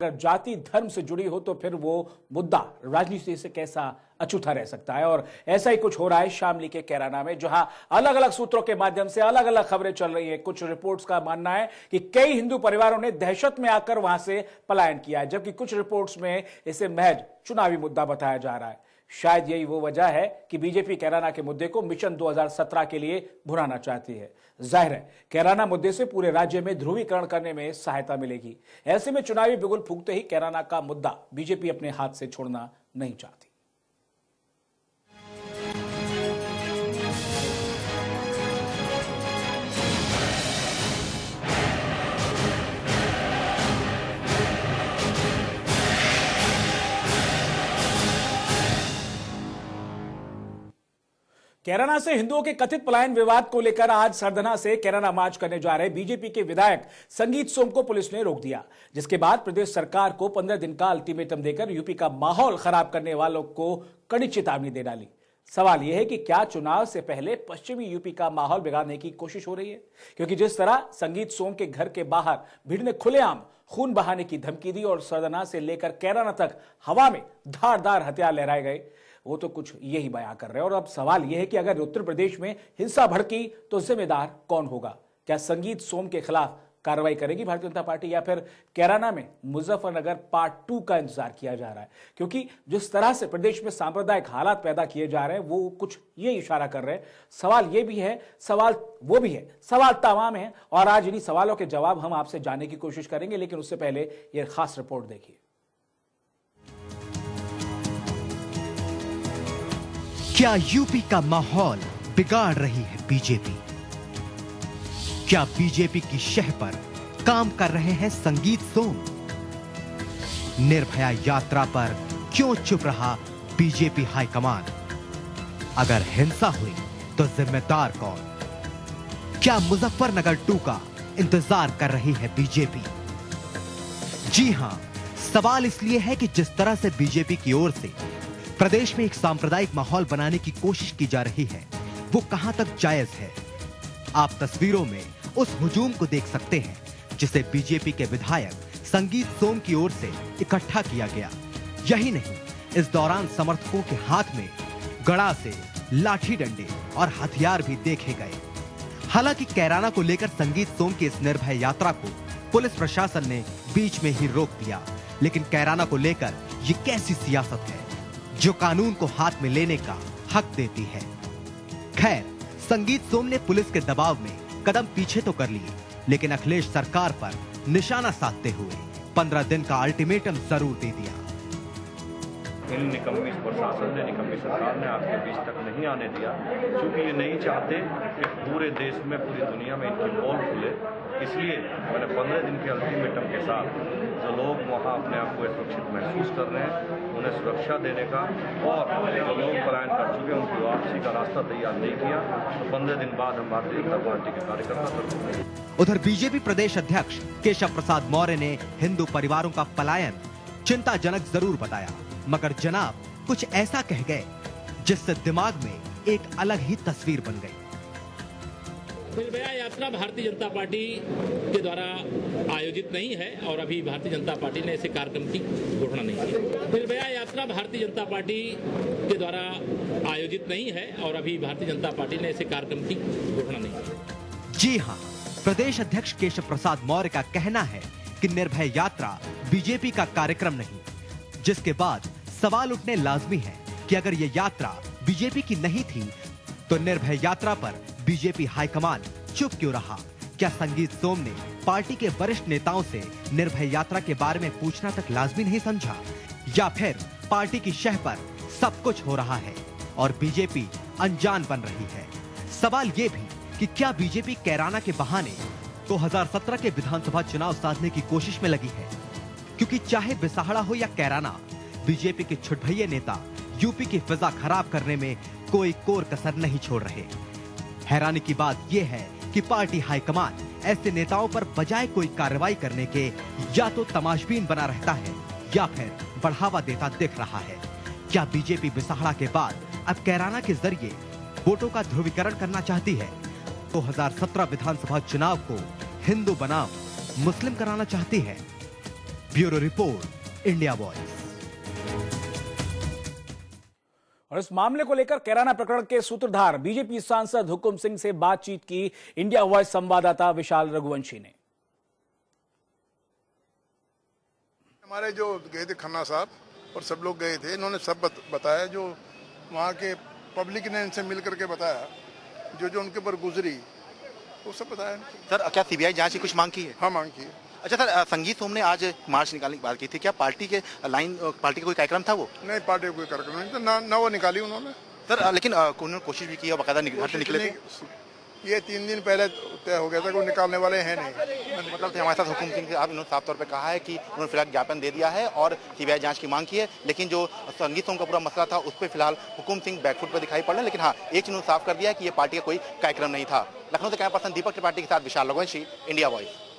अगर जाति धर्म से जुड़ी हो तो फिर वो मुद्दा राजनीति से कैसा अछूता रह सकता है। और ऐसा ही कुछ हो रहा है शामली के कैराना में, जहां अलग अलग सूत्रों के माध्यम से अलग अलग खबरें चल रही हैं। कुछ रिपोर्ट्स का मानना है कि कई हिंदू परिवारों ने दहशत में आकर वहां से पलायन किया है, जबकि कुछ रिपोर्ट्स में इसे महज चुनावी मुद्दा बताया जा रहा है। शायद यही वो वजह है कि बीजेपी कैराना के मुद्दे को मिशन 2017 के लिए भुनाना चाहती है। जाहिर है कैराना मुद्दे से पूरे राज्य में ध्रुवीकरण करने में सहायता मिलेगी। ऐसे में चुनावी बिगुल फूंकते ही कैराना का मुद्दा बीजेपी अपने हाथ से छोड़ना नहीं चाहती। कैराना से हिंदुओं के कथित पलायन विवाद को लेकर आज सरधना से कैराना मार्च करने जा रहे बीजेपी के विधायक संगीत सोम को पुलिस ने रोक दिया, जिसके बाद प्रदेश सरकार को 15 दिन का अल्टीमेटम देकर यूपी का माहौल खराब करने वालों को कड़ी चेतावनी दे डाली। सवाल यह है कि क्या चुनाव से पहले पश्चिमी यूपी का माहौल बिगाड़ने की कोशिश हो रही है? क्योंकि जिस तरह संगीत सोम के घर के बाहर भीड़ ने खुलेआम खून बहाने की धमकी दी और सरधना से लेकर कैराना तक हवा में धारदार हथियार लहराए गए, वो तो कुछ यही बयां कर रहे हैं। और अब सवाल यह है कि अगर उत्तर प्रदेश में हिंसा भड़की तो जिम्मेदार कौन होगा? क्या संगीत सोम के खिलाफ कार्रवाई करेगी भारतीय जनता पार्टी, या फिर कैराना में मुजफ्फरनगर पार्ट 2 का इंतजार किया जा रहा है? क्योंकि जिस तरह से प्रदेश में सांप्रदायिक हालात पैदा किए जा रहे हैं वो कुछ ये इशारा कर रहे हैं। सवाल ये भी है, सवाल वो भी है, सवाल तमाम है और आज इन्हीं सवालों के जवाब हम आपसे जानने की कोशिश करेंगे। लेकिन उससे पहले यह खास रिपोर्ट देखिए। क्या यूपी का माहौल बिगाड़ रही है बीजेपी? क्या बीजेपी की शह पर काम कर रहे हैं संगीत सोम? निर्भया यात्रा पर क्यों चुप रहा बीजेपी हाईकमान? अगर हिंसा हुई तो जिम्मेदार कौन? क्या मुजफ्फरनगर 2 का इंतजार कर रही है बीजेपी? जी हां, सवाल इसलिए है कि जिस तरह से बीजेपी की ओर से प्रदेश में एक सांप्रदायिक माहौल बनाने की कोशिश की जा रही है, वो कहां तक जायज है? आप तस्वीरों में उस हुजूम को देख सकते हैं जिसे बीजेपी के विधायक संगीत सोम की ओर से इकट्ठा किया गया। यही नहीं, इस दौरान समर्थकों के हाथ में गड़ासे, लाठी डंडे और हथियार भी देखे गए। हालांकि कैराना को लेकर संगीत सोम की इस निर्भय यात्रा को पुलिस प्रशासन ने बीच में ही रोक दिया, लेकिन कैराना को लेकर ये कैसी सियासत है जो कानून को हाथ में लेने का हक देती है? खैर, संगीत सोम ने पुलिस के दबाव में कदम पीछे तो कर लिए, लेकिन अखिलेश सरकार पर निशाना साधते हुए 15 दिन का अल्टीमेटम जरूर दे दिया। इन निकम्मी प्रशासन ने, निकम्मी सरकार ने आपके बीच तक नहीं आने दिया, क्योंकि ये नहीं चाहते कि पूरे देश में, पूरी दुनिया में इनकी पोल खुले। इसलिए मैंने 15 दिन के अल्टीमेटम के साथ जो लोग वहाँ अपने आप को सुरक्षित महसूस कर रहे हैं उन्हें सुरक्षा देने का, और जो लोग पलायन कर चुके हैं उनकी वापसी का रास्ता तैयार नहीं किया तो 15 दिन बाद हम भारतीय जनता पार्टी के कार्यकर्ता करेंगे। उधर बीजेपी प्रदेश अध्यक्ष केशव प्रसाद मौर्य ने हिंदू परिवारों का पलायन चिंताजनक जरूर बताया, मगर जनाब कुछ ऐसा कह गए जिससे दिमाग में एक अलग ही तस्वीर बन गई। निर्भया यात्रा भारतीय जनता पार्टी के द्वारा आयोजित नहीं है और अभी भारतीय जनता पार्टी ने ऐसे कार्यक्रम की घोषणा नहीं की। निर्भया यात्रा भारतीय जनता पार्टी के द्वारा आयोजित नहीं है और अभी भारतीय जनता पार्टी ने ऐसे कार्यक्रम की घोषणा नहीं की। जी हां, प्रदेश अध्यक्ष केशव प्रसाद मौर्य का कहना है कि निर्भय यात्रा बीजेपी का कार्यक्रम नहीं, जिसके बाद सवाल उठने लाजमी है कि अगर ये यात्रा बीजेपी की नहीं थी तो निर्भय यात्रा पर बीजेपी हाईकमान चुप क्यों रहा? क्या संगीत सोम ने पार्टी के वरिष्ठ नेताओं से निर्भय यात्रा के बारे में पूछना तक लाजमी नहीं समझा, या फिर पार्टी की शह पर सब कुछ हो रहा है और बीजेपी अनजान बन रही है? सवाल ये भी कि क्या बीजेपी कैराना के बहाने 2017 के विधानसभा चुनाव साधने की कोशिश में लगी है? क्योंकि चाहे बिसाहड़ा हो या कैराना, बीजेपी के छुटभैये नेता यूपी की फिजा खराब करने में कोई कोर कसर नहीं छोड़ रहे। हैरानी की बात यह है कि पार्टी हाईकमान ऐसे नेताओं पर बजाय कोई कार्रवाई करने के या तो तमाशबीन बना रहता है या फिर बढ़ावा देता दिख रहा है। क्या बीजेपी बिसाहड़ा के बाद अब कैराना के जरिए वोटों का ध्रुवीकरण करना चाहती है? 2017 विधानसभा चुनाव को हिंदू बनाम मुस्लिम कराना चाहती है? Bureau report, India voice. और इस मामले को लेकर कैराना प्रकरण के सूत्रधार बीजेपी सांसद हुकुम सिंह से बातचीत की इंडिया वॉइस संवाददाता विशाल रघुवंशी ने। हमारे जो गए थे खन्ना साहब और सब लोग गए थे, इन्होंने सब बताया, जो वहाँ के पब्लिक ने इनसे मिल करके बताया, जो जो उनके ऊपर गुजरी वो सब बताया। सर, क्या सीबीआई जांच की कुछ मांग की है? हाँ, मांग की है। अच्छा सर, संगीत सोम ने आज मार्च निकालने की बात की थी, क्या पार्टी का कोई कार्यक्रम था वो? नहीं, पार्टी का कोई कार्यक्रम नहीं था, ना वो निकाली उन्होंने। सर, लेकिन उन्होंने कोशिश भी की और बाकायदा घर से निकले थे। ये 3 दिन पहले तय हो गया था, कोई निकालने वाले हैं नहीं। मतलब हमारे साथ हुकुम सिंह साहब, इन्होंने साफ तौर पे कहा है कि उन्होंने फिलहाल ज्ञापन दे दिया है और सीबीआई जांच की मांग की है, लेकिन जो संगीत सोम का पूरा मसला था उस पर फिलहाल हुकुम सिंह बैकफुट पर दिखाई पड़ रहे हैं। लेकिन हाँ, एक चीज उन्होंने साफ कर दिया है कि ये पार्टी का कोई कार्यक्रम नहीं था। लखनऊ से कैमरा पर्सन दीपक त्रिपाठी के साथ विशाल रघुवंशी, इंडिया वॉइस।